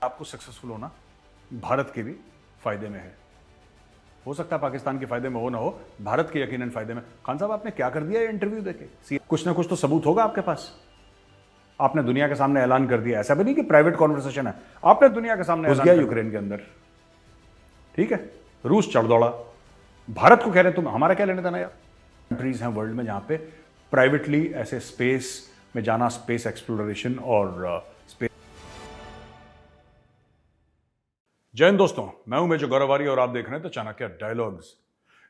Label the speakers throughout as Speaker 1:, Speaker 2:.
Speaker 1: आपको सक्सेसफुल होना भारत के भी फायदे में है। हो सकता है पाकिस्तान के फायदे में हो ना हो, भारत के यकीनन फायदे में। खान साहब आपने क्या कर दिया इंटरव्यू देके? कुछ ना कुछ तो सबूत होगा आपके पास। आपने दुनिया के सामने ऐलान कर दिया, ऐसा भी नहीं कि प्राइवेट कॉन्वर्सेशन है, आपने दुनिया के सामने घुस गया यूक्रेन के अंदर, ठीक है, रूस चढ़ दौड़ा, भारत को कह रहे तुम हमारा क्या लेने देना यार। कंट्रीज हैं वर्ल्ड में जहां पे प्राइवेटली ऐसे स्पेस में जाना, स्पेस एक्सप्लोरेशन और स्पेस। जय हिंद दोस्तों, मैं हूं मेजर गौरवारी और आप देख रहे हैं तो चाणक्य डायलॉग्स।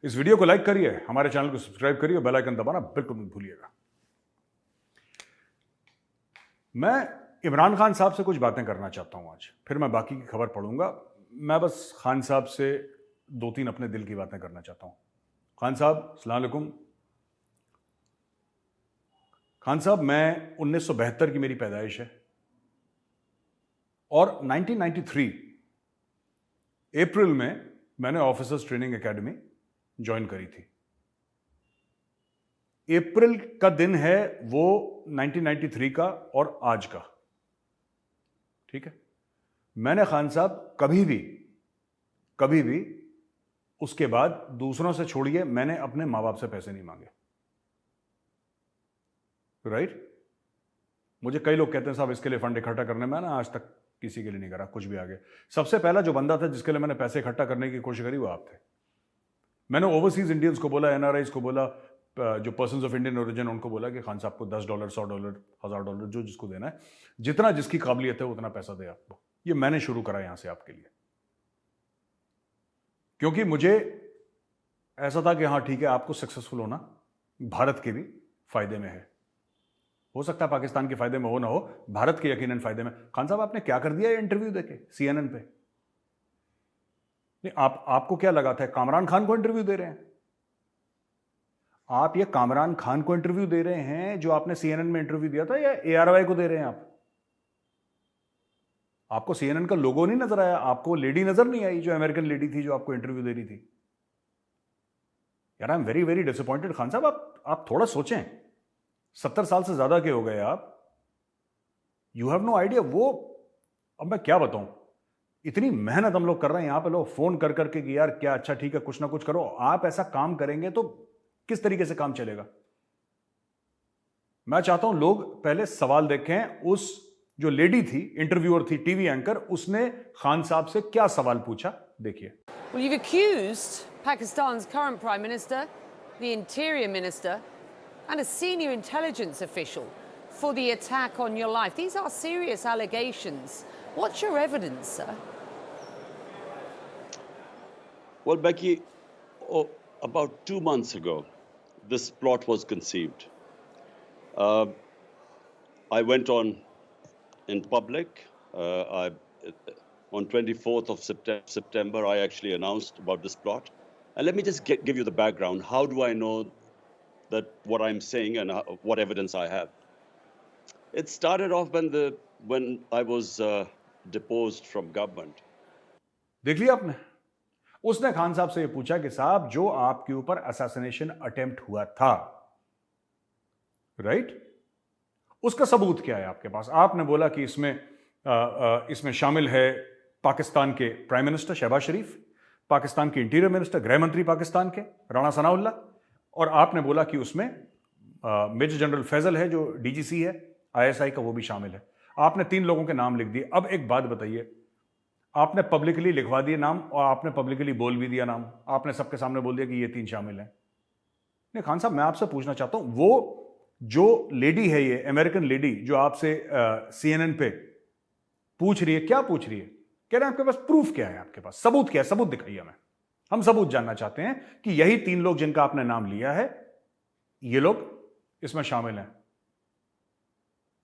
Speaker 1: इस वीडियो को लाइक करिए, हमारे चैनल को सब्सक्राइब करिए, बेल आइकन दबाना बिल्कुल मत भूलिएगा। मैं इमरान खान साहब से कुछ बातें करना चाहता हूं आज, फिर मैं बाकी की खबर पढ़ूंगा। मैं बस खान साहब से दो तीन अपने दिल की बातें करना चाहता हूं। खान साहब अस्सलाम वालेकुम। खान साहब, मैं 1972 की मेरी पैदाइश है और 1993 अप्रैल में मैंने ऑफिसर्स ट्रेनिंग एकेडमी ज्वाइन करी थी। अप्रैल का दिन है वो 1993 का और आज का, ठीक है। मैंने खान साहब कभी भी उसके बाद दूसरों से छोड़िए, मैंने अपने मां बाप से पैसे नहीं मांगे, राइट। मुझे कई लोग कहते हैं साहब इसके लिए फंड इकट्ठा करने में, ना आज तक किसी के लिए नहीं करा कुछ भी आगे। सबसे पहला जो बंदा था जिसके लिए मैंने पैसे इकट्ठा करने की कोशिश करी वो आप थे। मैंने ओवरसीज इंडियंस को बोला, एनआरआईज को बोला, जो पर्सन्स ऑफ इंडियन ओरिजिन उनको बोला कि खान साहब को $10, $100, $1000 जो जिसको देना है, जितना जिसकी काबिलियत है उतना पैसा दे आपको। ये मैंने शुरू करा यहां से आपके लिए, क्योंकि मुझे ऐसा था कि हाँ ठीक है, आपको सक्सेसफुल होना भारत के भी फायदे में है। हो सकता है पाकिस्तान के फायदे में हो ना हो, भारत के यकीनन फायदे में। खान साहब आपने क्या कर दिया इंटरव्यू देके CNN पे? नहीं, आपको क्या लगा था कामरान खान को इंटरव्यू दे रहे हैं? आप ये कामरान खान को इंटरव्यू दे रहे हैं जो आपने CNN में इंटरव्यू दिया था, या ARY को दे रहे हैं आप? आपको CNN का लोगो नहीं नजर आया? आपको लेडी नजर नहीं आई जो अमेरिकन लेडी थी जो आपको इंटरव्यू दे रही थी? यार I am very very disappointed Khan साहब। आप थोड़ा सोचें, 70 साल से ज्यादा के हो गए आप, यू हैव नो आइडिया। वो अब मैं क्या बताऊं, इतनी मेहनत हम लोग कर रहे हैं यहां पे, लोग फोन कर करके कि यार क्या अच्छा ठीक है कुछ ना कुछ करो। आप ऐसा काम करेंगे तो किस तरीके से काम चलेगा? मैं चाहता हूं लोग पहले सवाल देखें, उस जो लेडी थी, इंटरव्यूअर थी, टीवी एंकर, उसने खान साहब से क्या सवाल पूछा, देखिए।
Speaker 2: Well, you've accused Pakistan's current Prime Minister, the Interior Minister, and a senior intelligence official for the attack on your life. These are serious allegations. What's your evidence, sir?
Speaker 3: Well, Becky, about 2 months ago, this plot was conceived. I went on in public. On 24th of September, I actually announced about this plot. And let me just give you the background. How do I know that what I'm saying and what evidence I have? It started off when I was deposed from government.
Speaker 1: देख लिया आपने? उसने खान साहब से ये पूछा कि साहब जो आपके ऊपर असैसिनेशन अटेम्प्ट हुआ था, राइट, उसका सबूत क्या है आपके पास? आपने बोला कि इसमें शामिल है पाकिस्तान के प्राइम मिनिस्टर शहबाज शरीफ, पाकिस्तान के इंटीरियर मिनिस्टर, गृह मंत्री पाकिस्तान के राणा सनाउल्लाह, और आपने बोला कि उसमें मेजर जनरल फैजल है जो DGC है ISI का, वो भी शामिल है। आपने 3 लोगों के नाम लिख दिए। अब एक बात बताइए, आपने पब्लिकली लिखवा दिए नाम और आपने पब्लिकली बोल भी दिया नाम, आपने सबके सामने बोल दिया कि ये 3 शामिल हैं। नहीं खान साहब, मैं आपसे पूछना चाहता हूं, वो जो लेडी है, ये अमेरिकन लेडी जो आपसे CNN पे पूछ रही है, क्या पूछ रही है? कह रहे हैं आपके पास प्रूफ क्या है, आपके पास सबूत क्या है? सबूत दिखाइए हमें, हम सबूत जानना चाहते हैं कि यही 3 लोग जिनका आपने नाम लिया है, ये लोग इसमें शामिल हैं।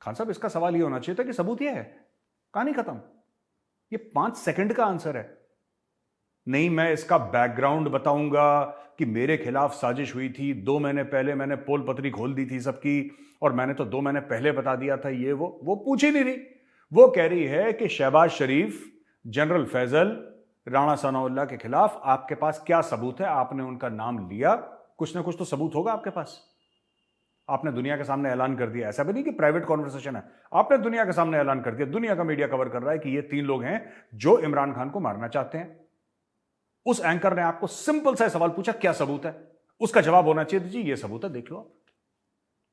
Speaker 1: खान साहब, इसका सवाल ये होना चाहिए था कि सबूत ये है, कहानी खत्म। ये 5 सेकंड का आंसर है। नहीं, मैं इसका बैकग्राउंड बताऊंगा कि मेरे खिलाफ साजिश हुई थी, 2 महीने पहले मैंने पोल पत्री खोल दी थी सबकी, और मैंने तो 2 महीने पहले बता दिया था, ये वो पूछ ही नहीं रही। वो कह रही है कि शहबाज शरीफ, जनरल फैजल, राणा सनाउल्लाह के खिलाफ आपके पास क्या सबूत है? आपने उनका नाम लिया, कुछ ना कुछ तो सबूत होगा आपके पास। आपने दुनिया के सामने ऐलान कर दिया, ऐसा भी नहीं कि प्राइवेट कॉन्वर्सेशन है, आपने दुनिया के सामने ऐलान कर दिया, दुनिया का मीडिया कवर कर रहा है कि ये 3 लोग हैं जो इमरान खान को मारना चाहते हैं। उस एंकर ने आपको सिंपल सा सवाल पूछा, क्या सबूत है? उसका जवाब होना चाहिए जी ये सबूत है, देख लो आप,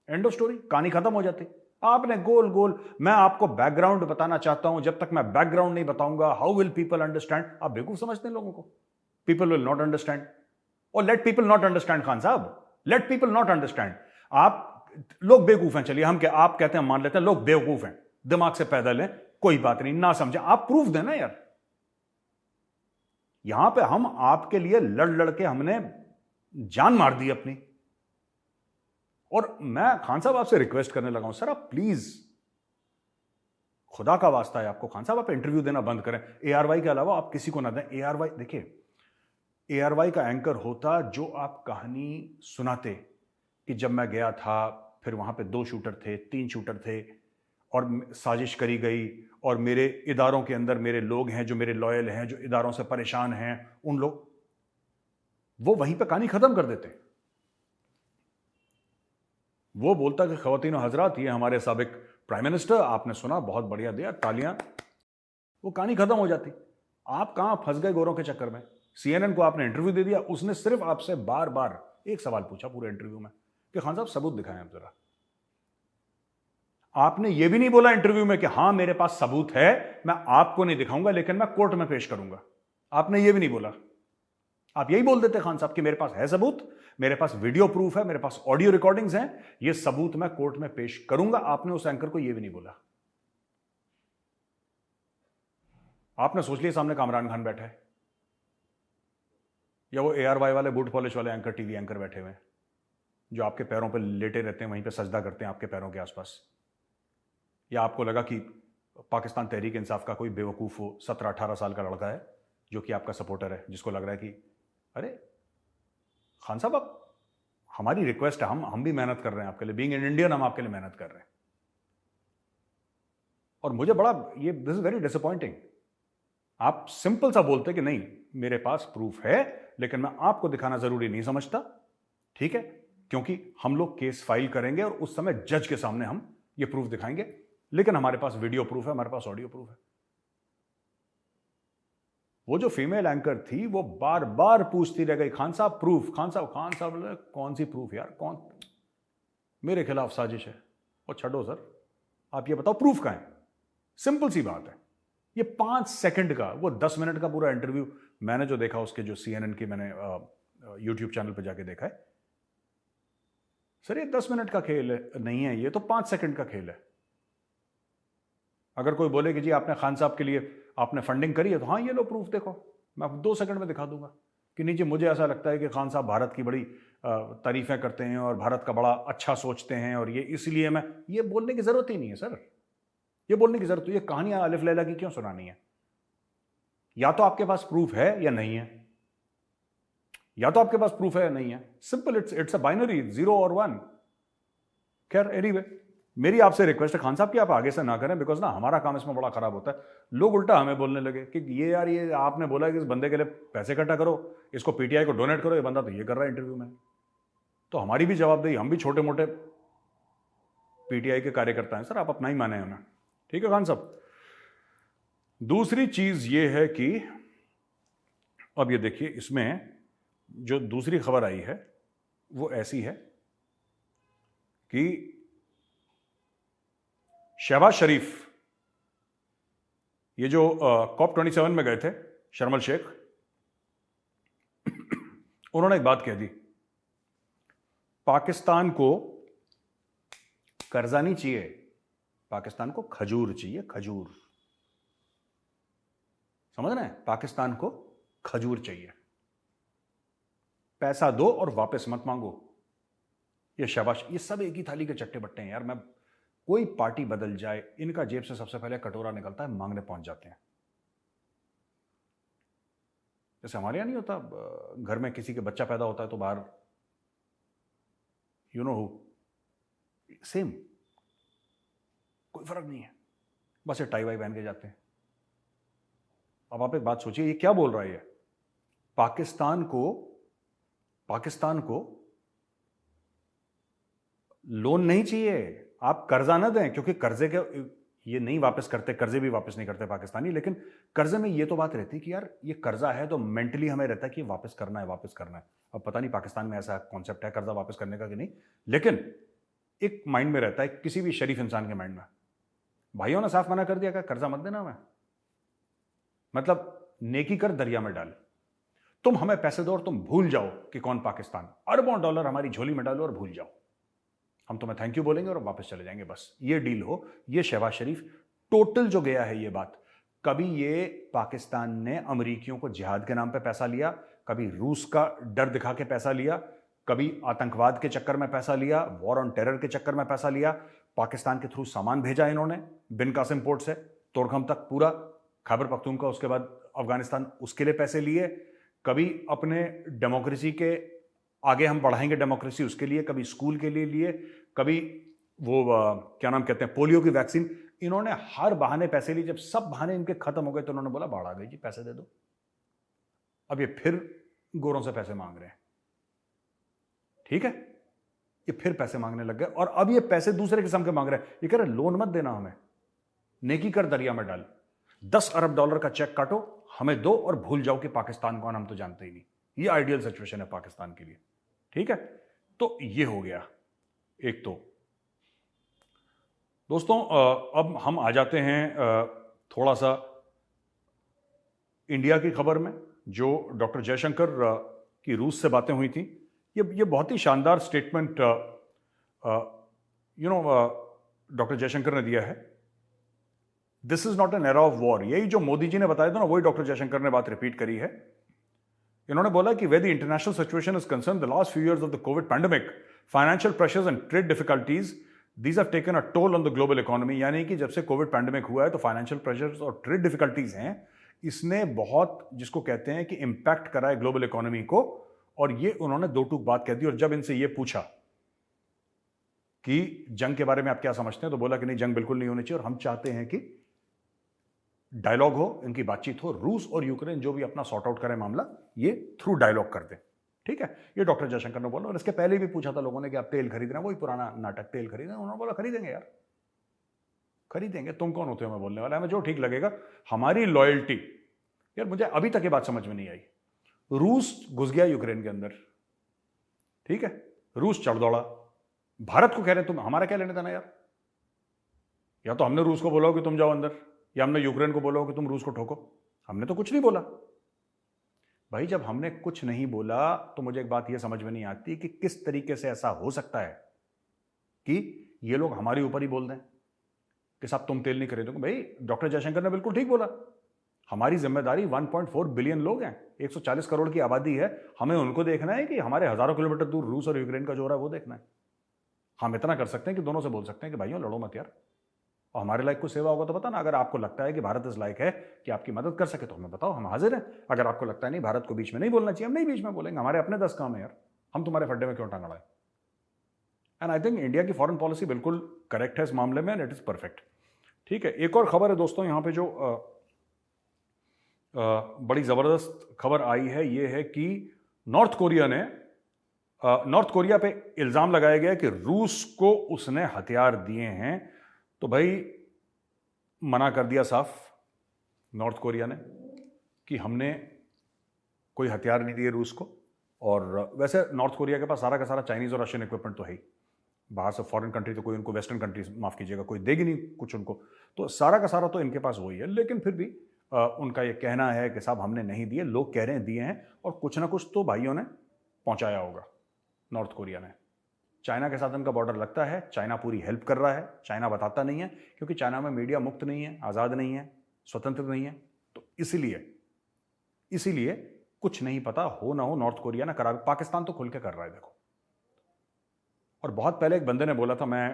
Speaker 1: एंड ऑफ स्टोरी, कहानी खत्म हो जाती। आपने गोल गोल, मैं आपको बैकग्राउंड बताना चाहता हूं, जब तक मैं बैकग्राउंड नहीं बताऊंगा, हाउ विल पीपल अंडरस्टैंड? आप बेवकूफ समझते हैं लोगों को, पीपल विल नॉट अंडरस्टैंड। और let people not understand Khan साहब, लेट पीपल नॉट अंडरस्टैंड। आप लोग बेवकूफ हैं, चलिए हम क्या, आप कहते हैं, मान लेते हैं लोग बेवकूफ हैं, दिमाग से पैदल हैं, कोई बात नहीं, ना समझे, आप प्रूफ देना यार। यहां पे हम आपके लिए लड़ लड़ के हमने जान मार दी अपनी। और मैं खान साहब आपसे रिक्वेस्ट करने लगा हूं, सर आप प्लीज, खुदा का वास्ता है आपको, खान साहब आप इंटरव्यू देना बंद करें, एआरवाई के अलावा आप किसी को ना दें। एआरवाई, देखिए एआरवाई का एंकर होता जो आप कहानी सुनाते कि जब मैं गया था, फिर वहां पे 2 शूटर थे, 3 शूटर थे, और साजिश करी गई, और मेरे इदारों के अंदर मेरे लोग हैं जो मेरे लॉयल हैं, जो इदारों से परेशान हैं, उन लोग, वो वहीं पे कहानी खत्म कर देते। वो बोलता कि ख़वातीन और हजरात, ये हमारे साबिक प्राइम मिनिस्टर, आपने सुना, बहुत बढ़िया दिया, तालियां, वो कहानी खत्म हो जाती। आप कहां फंस गए गोरों के चक्कर में? CNN को आपने इंटरव्यू दे दिया, उसने सिर्फ आपसे बार बार एक सवाल पूछा पूरे इंटरव्यू में कि खान साहब सबूत दिखाएं आप जरा। आपने ये भी नहीं बोला इंटरव्यू में कि हां मेरे पास सबूत है, मैं आपको नहीं दिखाऊंगा लेकिन मैं कोर्ट में पेश करूंगा। आपने ये भी नहीं बोला। आप यही बोल देते खान साहब कि मेरे पास है सबूत, मेरे पास वीडियो प्रूफ है, मेरे पास ऑडियो रिकॉर्डिंग्स हैं, ये सबूत मैं कोर्ट में पेश करूंगा। आपने उस एंकर को यह भी नहीं बोला। आपने सोच लिया सामने कामरान खान बैठा है, या वो ARY वाले बूट पॉलिश वाले एंकर, टीवी एंकर बैठे हुए हैं जो आपके पैरों पर लेटे रहते हैं, वहीं पे सजदा करते हैं आपके पैरों के आसपास। या आपको लगा कि पाकिस्तान तहरीक इंसाफ का कोई बेवकूफ हो, 17-18 साल का लड़का है जो कि आपका सपोर्टर है, जिसको लग रहा है कि अरे खान साहब आप, हमारी रिक्वेस्ट है, हम भी मेहनत कर रहे हैं आपके लिए, बीइंग एन इंडियन हम आपके लिए मेहनत कर रहे हैं। और मुझे बड़ा ये, दिस इज वेरी डिसअपॉइंटिंग। आप सिंपल सा बोलते कि नहीं मेरे पास प्रूफ है, लेकिन मैं आपको दिखाना जरूरी नहीं समझता, ठीक है, क्योंकि हम लोग केस फाइल करेंगे और उस समय जज के सामने हम ये प्रूफ दिखाएंगे, लेकिन हमारे पास वीडियो प्रूफ है, हमारे पास ऑडियो प्रूफ है। वो जो फीमेल एंकर थी वो बार बार पूछती रह गई, खान साहब प्रूफ, खान साहब बोले कौन सी प्रूफ यार, कौन, मेरे खिलाफ साजिश है। और छड़ो सर, आप ये बताओ प्रूफ कहां है? सिंपल सी बात है। ये 5 सेकंड का, वो 10 मिनट का पूरा इंटरव्यू मैंने जो देखा उसके, जो CNN की मैंने यूट्यूब चैनल पर जाके देखा है, सर ये 10 मिनट का खेल नहीं है, ये तो 5 सेकंड का खेल है। अगर कोई बोले कि जी आपने खान साहब के लिए आपने फंडिंग करी है, तो हाँ ये लो प्रूफ देखो, मैं 2 सेकंड में दिखा दूंगा कि नहीं जी मुझे ऐसा लगता है कि खान साहब भारत की बड़ी तारीफें करते हैं और भारत का बड़ा अच्छा सोचते हैं, और ये इसलिए मैं, ये बोलने की जरूरत ही नहीं है सर, ये बोलने की जरूरत, ये कहानियां अलिफ लैला की क्यों सुनानी है? या तो आपके पास प्रूफ है या नहीं है, या तो आपके पास प्रूफ है या नहीं है, सिंपल, इट्स अ बाइनरी, 0 और 1। खैर एनीवे, मेरी आपसे रिक्वेस्ट है खान साहब कि आप आगे से ना करें, बिकॉज ना हमारा काम इसमें बड़ा खराब होता है। लोग उल्टा हमें बोलने लगे कि ये यार, ये आपने बोला कि इस बंदे के लिए पैसे इकट्ठा करो, इसको PTI को डोनेट करो, ये बंदा तो ये कर रहा है इंटरव्यू में। तो हमारी भी जवाबदेही, हम भी छोटे मोटे PTI के कार्यकर्ता हैं सर, आप अपना ही माने हमें, ठीक है खान साहब। दूसरी चीज ये है कि अब ये देखिए, इसमें जो दूसरी खबर आई है वो ऐसी है कि शहबाज शरीफ, ये जो COP27 में गए थे, शर्म शेख, उन्होंने एक बात कह दी, पाकिस्तान को कर्जा नहीं चाहिए, पाकिस्तान को खजूर चाहिए, खजूर, समझ रहे हैं? पाकिस्तान को खजूर चाहिए, पैसा दो और वापस मत मांगो। ये शहबाज, ये सब एक ही थाली के चट्टे बट्टे हैं यार। मैं, कोई पार्टी बदल जाए, इनका जेब से सबसे पहले कटोरा निकलता है, मांगने पहुंच जाते हैं। जैसे हमारे यहां नहीं होता, घर में किसी के बच्चा पैदा होता है तो बाहर, यू नो हु, सेम, कोई फर्क नहीं है, बस ये टाई वाई पहन के जाते हैं। अब आप एक बात सोचिए, ये क्या बोल रहा है? ये पाकिस्तान को लोन नहीं चाहिए, आप कर्जा ना दें, क्योंकि कर्जे के ये नहीं वापस करते, कर्जे भी वापस नहीं करते पाकिस्तानी, लेकिन कर्जे में ये तो बात रहती कि यार ये कर्जा है तो मेंटली हमें रहता है कि वापस करना है, वापस करना है। अब पता नहीं पाकिस्तान में ऐसा कॉन्सेप्ट है कर्जा वापस करने का कि नहीं, लेकिन एक माइंड में रहता है किसी भी शरीफ इंसान के माइंड में। भाइयों ने साफ मना कर दिया कि कर्जा मत देना हमें, मतलब नेकी कर दरिया में डाल, तुम हमें पैसे दो और तुम भूल जाओ कि कौन पाकिस्तान, अरबों डॉलर हमारी झोली में डालो और भूल जाओ, हम तुम्हें थैंक यू बोलेंगे और वापस चले जाएंगे, बस ये डील हो। ये शहबाज शरीफ टोटल जो गया है ये बात, कभी ये पाकिस्तान ने अमरीकियों को जिहाद के नाम पे पैसा लिया, कभी रूस का डर दिखा के पैसा लिया, कभी आतंकवाद के चक्कर में पैसा लिया, वॉर ऑन टेरर के चक्कर में पैसा लिया, पाकिस्तान के थ्रू सामान भेजा इन्होंने बिन कासिम पोर्ट से तोड़खम तक पूरा, खैबर पख्तूनख्वा, उसके बाद अफगानिस्तान, उसके लिए पैसे लिए, कभी अपने डेमोक्रेसी के आगे हम बढ़ाएंगे डेमोक्रेसी उसके लिए, कभी स्कूल के लिए, कभी वो क्या नाम कहते हैं पोलियो की वैक्सीन, इन्होंने हर बहाने पैसे लिए। जब सब बहाने इनके खत्म हो गए तो उन्होंने बोला बाढ़ आ गई जी, पैसे दे दो। अब ये फिर गोरों से पैसे मांग रहे हैं, ठीक है, ये फिर पैसे मांगने लग गए और अब ये पैसे दूसरे किस्म के मांग रहे हैं। ये कह रहे लोन मत देना हमें, नेकी कर दरिया में डाल, 10 अरब डॉलर का चेक काटो, हमें दो और भूल जाओ कि पाकिस्तान कौन, हम तो जानते ही नहीं। ये आइडियल सिचुएशन है पाकिस्तान के लिए, ठीक है। तो ये हो गया एक। तो दोस्तों अब हम आ जाते हैं थोड़ा सा इंडिया की खबर में, जो डॉक्टर जयशंकर की रूस से बातें हुई थी। ये बहुत ही शानदार स्टेटमेंट डॉक्टर जयशंकर ने दिया है। This is not an era of war. यही जो मोदी जी ने बताया था ना, वही डॉक्टर जयशंकर ने बात रिपीट करी है। इन्होंने बोला कि where the international situation is concern, the last few years of the covid pandemic, financial pressures and trade difficulties, these have taken a toll on the global economy. यानी कि जब से कोविड पैंडेमिक हुआ है तो फाइनेंशियल प्रेशर्स और trade difficulties हैं, इसने बहुत, जिसको कहते हैं कि इंपैक्ट करा है ग्लोबल इकोनॉमी को। और ये उन्होंने दो टूक बात कह दी। और जब इनसे ये पूछा कि जंग के बारे में आप क्या समझते हैं, तो बोला कि नहीं, जंग बिल्कुल नहीं होनी चाहिए और हम चाहते हैं कि डायलॉग हो, इनकी बातचीत हो, रूस और यूक्रेन जो भी अपना सॉर्ट आउट करें मामला, ये थ्रू डायलॉग कर दें, ठीक है। ये डॉक्टर जयशंकर ने बोला। और इसके पहले भी पूछा था लोगों ने कि आप तेल खरीद रहे हैं, वही पुराना नाटक, तेल खरीद रहे हैं। उन्होंने बोला खरीदेंगे यार, खरीदेंगे, तुम कौन होते हो मैं बोलने वाला, हमें जो ठीक लगेगा, हमारी लॉयल्टी। यार मुझे अभी तक ये बात समझ में नहीं आई। रूस घुस गया यूक्रेन के अंदर, ठीक है, रूस चढ़ दौड़ा, भारत को कह रहे तुम, हमारा क्या लेने देना यार। या तो हमने रूस को बोला हो कि तुम जाओ अंदर, या हमने यूक्रेन को बोला हो कि तुम रूस को ठोको। हमने तो कुछ नहीं बोला भाई। जब हमने कुछ नहीं बोला तो मुझे एक बात यह समझ में नहीं आती कि किस तरीके से ऐसा हो सकता है कि ये लोग हमारे ऊपर ही बोल दें कि साहब तुम तेल नहीं खरीदोगे। भाई डॉक्टर जयशंकर ने बिल्कुल ठीक बोला, हमारी जिम्मेदारी 1.4 बिलियन लोग हैं, 140 करोड़ की आबादी है, हमें उनको देखना है कि हमारे हजारों किलोमीटर दूर रूस और यूक्रेन का जो हो रहा है वो देखना है। हम इतना कर सकते हैं कि दोनों से बोल सकते हैं कि भाइयों लड़ो मत यार, और हमारे लायक कुछ सेवा होगा तो बताना। अगर आपको लगता है कि भारत इस लायक है कि आपकी मदद कर सके तो हमें बताओ, हम हाजिर हैं। अगर आपको लगता है नहीं, भारत को बीच में नहीं बोलना चाहिए, हम नहीं बीच में बोलेंगे, हमारे अपने 10 काम है यार, हम तुम्हारे फड्डे में क्यों टांग अड़ाएं। एंड आई थिंक इंडिया की फॉरेन पॉलिसी बिल्कुल करेक्ट है इस मामले में, एंड इट इज परफेक्ट, ठीक है। एक और खबर है दोस्तों यहाँ पे जो बड़ी जबरदस्त खबर आई है, ये है कि नॉर्थ कोरिया पे इल्जाम लगाया गया कि रूस को उसने हथियार दिए हैं। तो भाई मना कर दिया साफ नॉर्थ कोरिया ने कि हमने कोई हथियार नहीं दिए रूस को। और वैसे नॉर्थ कोरिया के पास सारा का सारा चाइनीज और रशियन इक्विपमेंट तो है ही, बाहर से फॉरेन कंट्री तो कोई उनको, वेस्टर्न कंट्रीज माफ कीजिएगा, कोई देगी नहीं कुछ उनको, तो सारा का सारा तो इनके पास वही है। लेकिन फिर भी उनका ये कहना है कि साहब हमने नहीं दिए, लोग कह रहे हैं दिए हैं, और कुछ ना कुछ तो भाइयों ने पहुंचाया होगा नॉर्थ कोरिया ने। चाइना के साथ उनका बॉर्डर लगता है, चाइना पूरी हेल्प कर रहा है, चाइना बताता नहीं है, क्योंकि चाइना में मीडिया मुक्त नहीं है, आज़ाद नहीं है, स्वतंत्र नहीं है। तो इसीलिए कुछ नहीं पता, हो ना हो नॉर्थ कोरिया ना करा। पाकिस्तान तो खुल के कर रहा है देखो। और बहुत पहले एक बंदे ने बोला था, मैं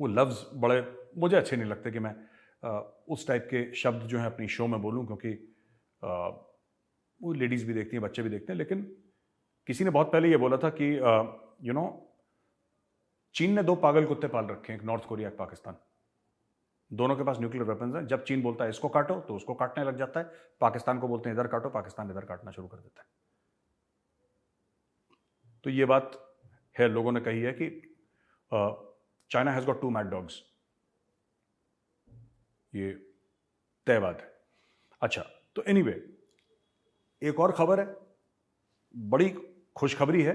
Speaker 1: वो लफ्ज़ बड़े मुझे अच्छे नहीं लगते कि मैं उस टाइप के शब्द जो हैं अपनी शो में बोलूं, क्योंकि वो लेडीज़ भी देखती हैं, बच्चे भी देखते हैं। लेकिन किसी ने बहुत पहले ये बोला था कि चीन ने 2 पागल कुत्ते पाल रखे हैं, एक नॉर्थ कोरिया, एक पाकिस्तान। दोनों के पास न्यूक्लियर वेपन्स हैं। जब चीन बोलता है इसको काटो तो उसको काटने लग जाता है, पाकिस्तान को बोलते हैं इधर काटो, पाकिस्तान इधर काटना शुरू कर देता है। तो ये बात है, लोगों ने कही है कि China has got 2 mad dogs. ये तय बात है। अच्छा, तो एनीवे, एक और खबर है, बड़ी खुशखबरी है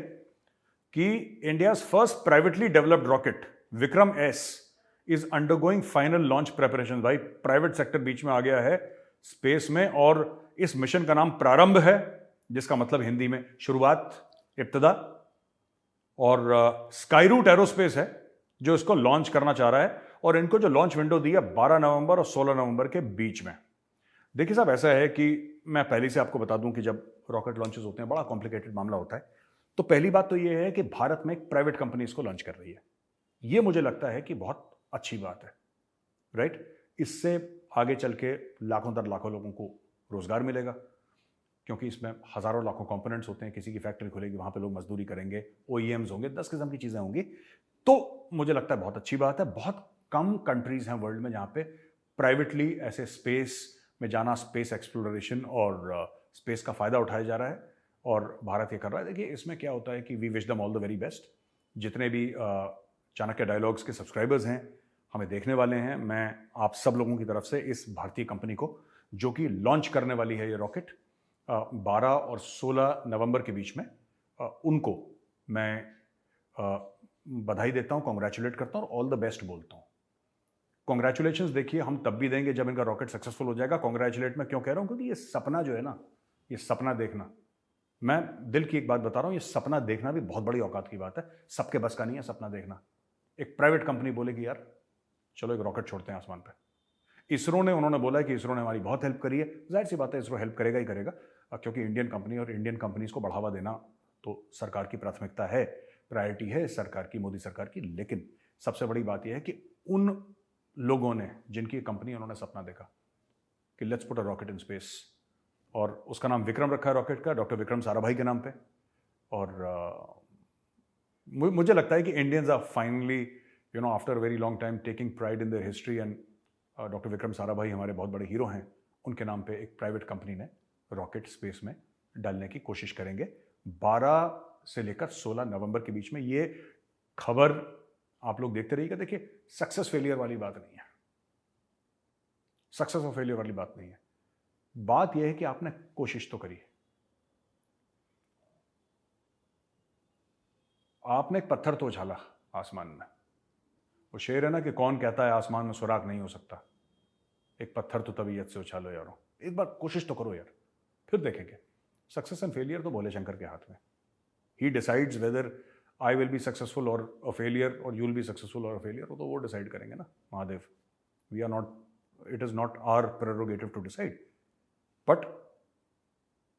Speaker 1: कि India's first privately developed rocket Vikram S is undergoing final launch preparation. भाई, प्राइवेट सेक्टर बीच में आ गया है स्पेस में, और इस मिशन का नाम प्रारंभ है, जिसका मतलब हिंदी में शुरुआत, इब्तिदा। और स्काईरूट एरोस्पेस है जो इसको लॉन्च करना चाह रहा है, और इनको जो लॉन्च विंडो दी है 12 नवंबर और 16 नवंबर के बीच में। देखिए साहब, ऐसा है कि मैं पहले से आपको बता दूं कि जब रॉकेट लॉन्चेस होते हैं बड़ा कॉम्प्लिकेटेड मामला होता है। तो पहली बात तो यह है कि भारत में एक प्राइवेट कंपनी इसको लॉन्च कर रही है। यह मुझे लगता है कि बहुत अच्छी बात है, राइट। इससे आगे चल के लाखों दर लाखों लोगों को रोजगार मिलेगा, क्योंकि इसमें हजारों लाखों कंपोनेंट्स होते हैं। किसी की फैक्ट्री खुलेगी, वहां पे लोग मजदूरी करेंगे, OEMs होंगे, 10 किस्म की चीजें होंगी। तो मुझे लगता है बहुत अच्छी बात है। बहुत कम कंट्रीज हैं वर्ल्ड में जहां पे प्राइवेटली ऐसे स्पेस में जाना, स्पेस एक्सप्लोरेशन और स्पेस का फायदा उठाया जा रहा है, और भारत ये कर रहा है। देखिए, इसमें क्या होता है कि we wish them all the very best. जितने भी चाणक्य डायलॉग्स के सब्सक्राइबर्स हैं, हमें देखने वाले हैं, मैं आप सब लोगों की तरफ से इस भारतीय कंपनी को, जो कि लॉन्च करने वाली है ये रॉकेट 12 और 16 नवंबर के बीच में, उनको मैं बधाई देता हूं, कॉन्ग्रेचुलेट करता हूं और ऑल द बेस्ट बोलता हूं। कॉन्ग्रेचुलेशंस देखिए हम तब भी देंगे जब इनका रॉकेट सक्सेसफुल हो जाएगा। कॉन्ग्रेचुलेट मैं क्यों कह रहा हूं? क्योंकि ये सपना जो है ना, ये सपना देखना, मैं दिल की एक बात बता रहा हूं, ये सपना देखना भी बहुत बड़ी औकात की बात है। सबके बस का नहीं है सपना देखना। एक प्राइवेट कंपनी बोलेगी यार चलो एक रॉकेट छोड़ते हैं आसमान पे। इसरो ने, उन्होंने बोला है कि इसरो ने हमारी बहुत हेल्प करी है। जाहिर सी बात है इसरो हेल्प करेगा ही करेगा, क्योंकि इंडियन कंपनी और इंडियन कंपनीज को बढ़ावा देना तो सरकार की प्राथमिकता है, प्रायोरिटी है सरकार की, मोदी सरकार की। लेकिन सबसे बड़ी बात यह है कि उन लोगों ने, जिनकी कंपनी, उन्होंने सपना देखा कि let's put a rocket in space, और उसका नाम विक्रम रखा है रॉकेट का, डॉक्टर विक्रम साराभाई के नाम पे। और मुझे लगता है कि Indians are finally, you know, after very long time taking pride in their history, and doctor Vikram Sarabhai हमारे बहुत बड़े हीरो हैं। उनके नाम पे एक प्राइवेट कंपनी ने रॉकेट स्पेस में डालने की कोशिश करेंगे 12 से लेकर 16 नवंबर के बीच में। ये खबर आप लोग देखते रहिएगा। देखिए, सक्सेस फेलियर वाली बात नहीं है, सक्सेस और फेलियर वाली बात नहीं है। बात यह है कि आपने कोशिश तो करी। आपने एक पत्थर तो उछाला आसमान में। वो शेर है ना कि कौन कहता है आसमान में सुराग नहीं हो सकता। एक पत्थर तो तबीयत से उछालो यारों, एक बार कोशिश तो करो यार, फिर देखेंगे। सक्सेस एंड फेलियर तो भोले शंकर के हाथ में। He decides whether I will be successful और अ फेलियर, और यू विल बी सक्सेसफुल और अ फेलियर। तो वो डिसाइड करेंगे ना Mahadev. We are not, it is not our prerogative to decide. But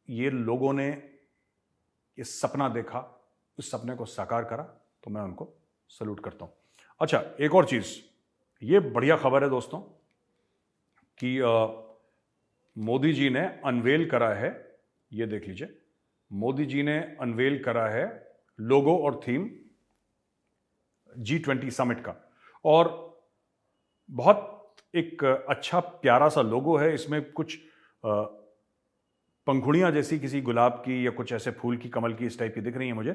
Speaker 1: ये लोगों ने ये सपना देखा, इस सपने को साकार करा, तो मैं उनको सल्यूट करता हूं। अच्छा, एक और चीज, ये बढ़िया खबर है दोस्तों कि मोदी जी ने अनवेल करा है, ये देख लीजिए, मोदी जी ने अनवेल करा है लोगो और थीम G20 समिट का। और बहुत एक अच्छा प्यारा सा लोगो है। इसमें कुछ पंखुड़ियां जैसी किसी गुलाब की या कुछ ऐसे फूल की, कमल की, इस टाइप की दिख रही है मुझे।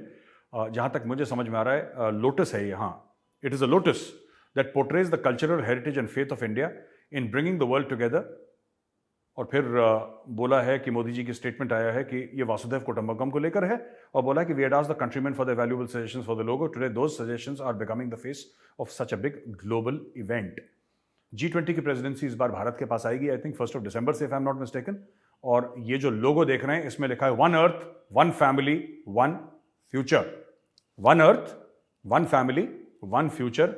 Speaker 1: जहां तक मुझे समझ में आ रहा है लोटस है ये। हाँ, it is a lotus that portrays the cultural heritage and faith of India in bringing the world together. और फिर बोला है कि मोदी जी की स्टेटमेंट आया है कि ये वासुदेव कुटुंबकम को लेकर है, और बोला कि we had asked the countrymen for the valuable suggestions for the logo. Today those suggestions are becoming the face of such a big global event. G20 की प्रेसिडेंसी इस बार भारत के पास आएगी, आई थिंक 1 दिसंबर से, if I am not mistaken. और ये जो लोगो देख रहे हैं इसमें लिखा है one earth, one family, one future. One earth, one family, one future.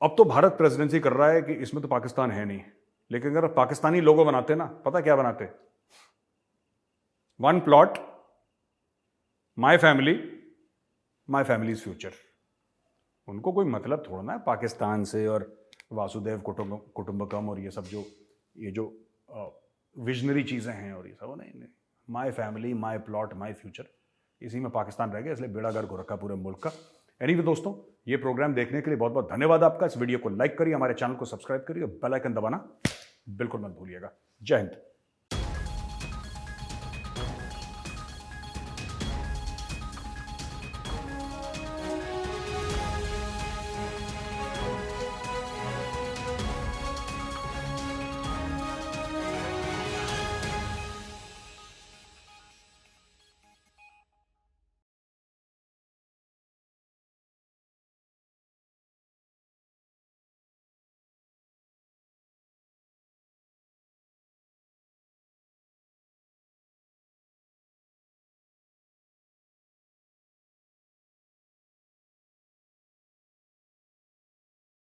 Speaker 1: अब तो भारत प्रेसिडेंसी कर रहा है कि इसमें तो पाकिस्तान है नहीं, लेकिन अगर पाकिस्तानी लोगो बनाते ना, पता क्या बनाते? One plot, my family, my families future. उनको कोई मतलब थोड़ा ना है पाकिस्तान से और वासुदेव कुटुंबकम और ये सब जो विजनरी चीजें हैं और ये सब, नहीं, my family, my plot, my future, इसी में पाकिस्तान रह गया, इसलिए बेड़ा गर्क हो रखा पूरे मुल्क का। एनीवे दोस्तों, ये प्रोग्राम देखने के लिए बहुत बहुत धन्यवाद आपका। इस वीडियो को लाइक करिए, हमारे चैनल को सब्सक्राइब करिए और बेल आइकन दबाना बिल्कुल मत भूलिएगा। जय हिंद।